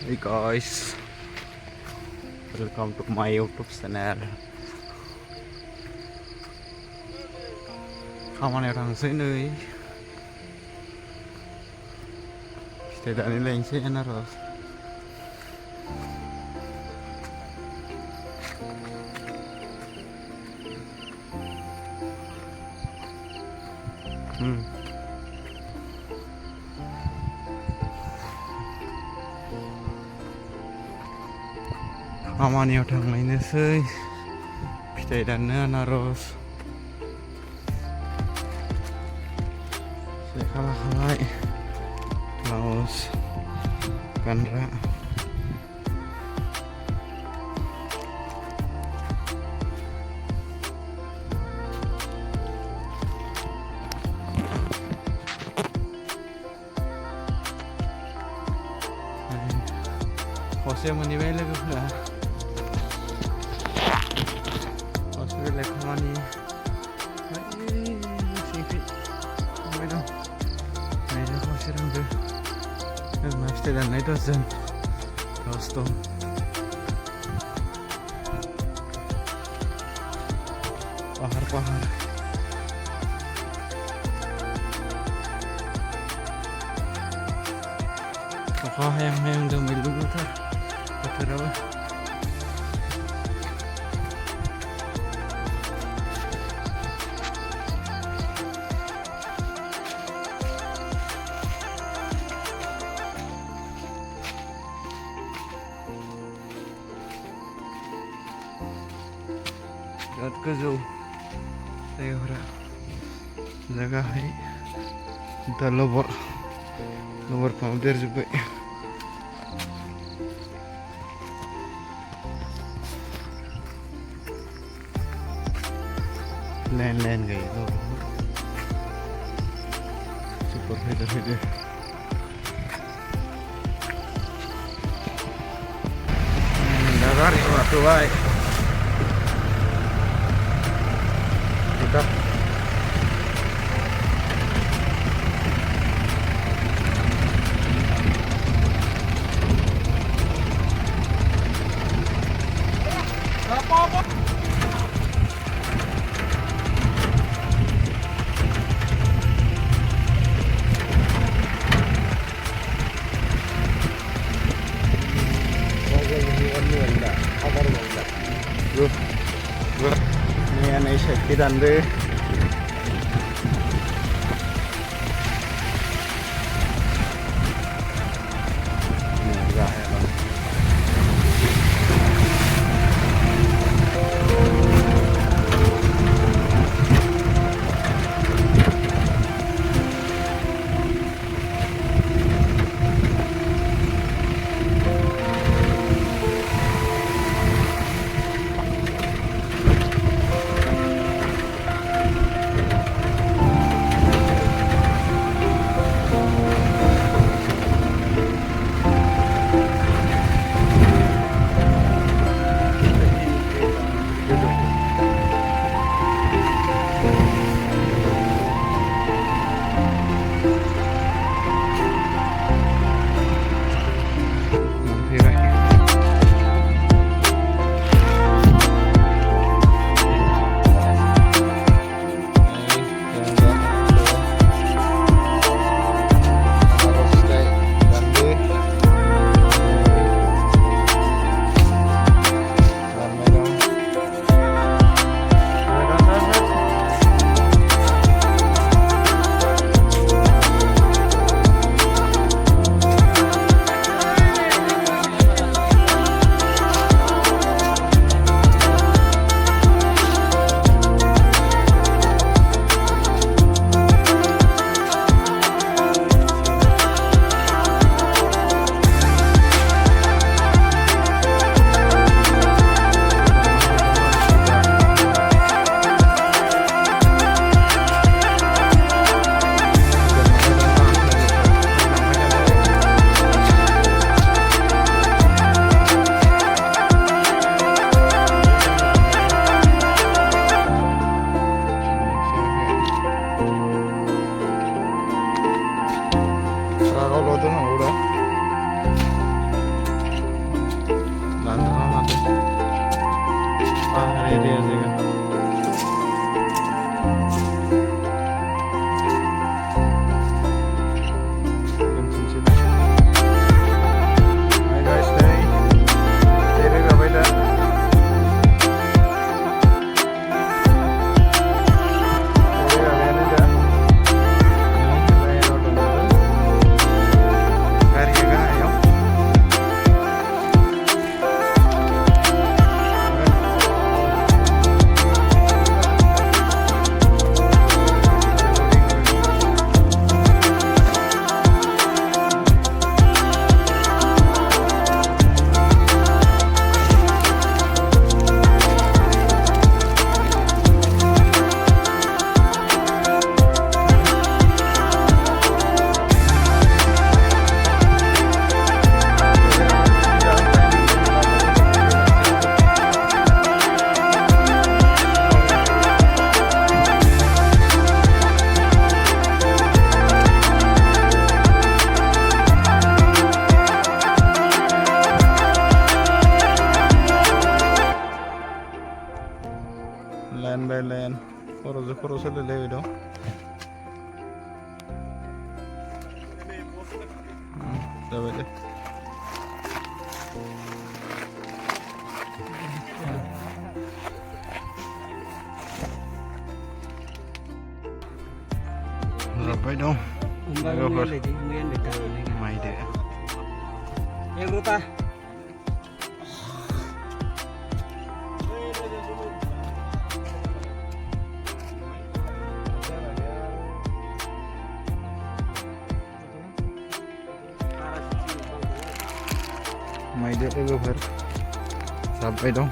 Hey guys, welcome to my YouTube channel. खामानियाव थांसै नै फिथाइ दानै लायनोसै आनारस खामानियाव थांलायनोसै फिथाइ दाननो आनारस जेखा लाखाबाय ब्लाउस गानग्रा खसे मोनहैबाय लोगोफोरा खसे बेलेग खामानि थांबाय दं नायदो खसे रोंदो मा फिथाइ दाननाय दसजन 10 दं पाहार अखा हायां दोमैलुलुथार बोथोराबो बिराद गोजौ जायगाफोरा जायगाहाय दा लबर फाङाव देरजोब्बाय लाइन गायो सुपर फैदो दा गारिखौ लाथ'बाय ini aneh sekiran deh ini juga ya bang सोलिलायबाय दं जाबाय दे जाबाय दं लोगोफोर माइदो माइदो लोगोफोर जाबाय दं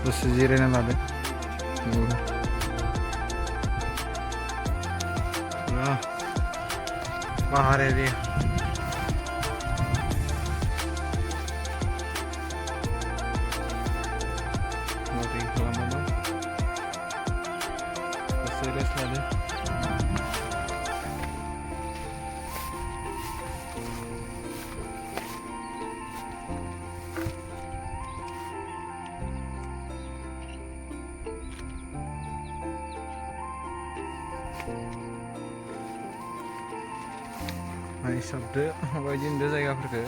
दसे जिरायना लादो बाहार एरिया मटिं खालामना दं दसे रेस्ट लादो नायसाबदो माबायदि नुदो जायगाफोरखौ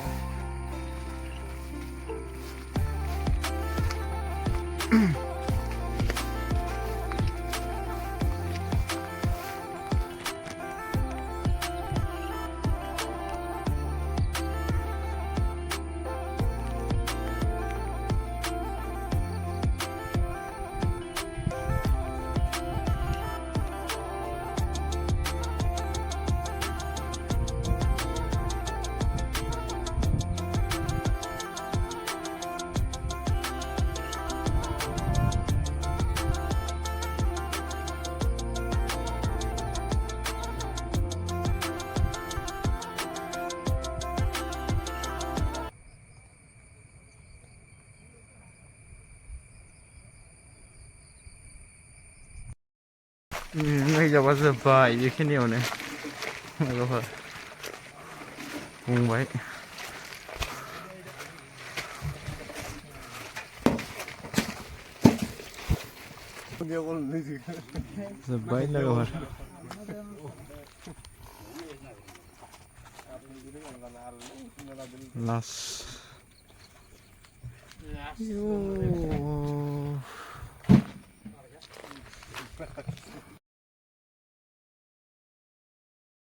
नायजाबा जोब्बाय बेखिनियावनो लोगोफोर बुंबाय जोब्बाय लोगोफोर लास्ट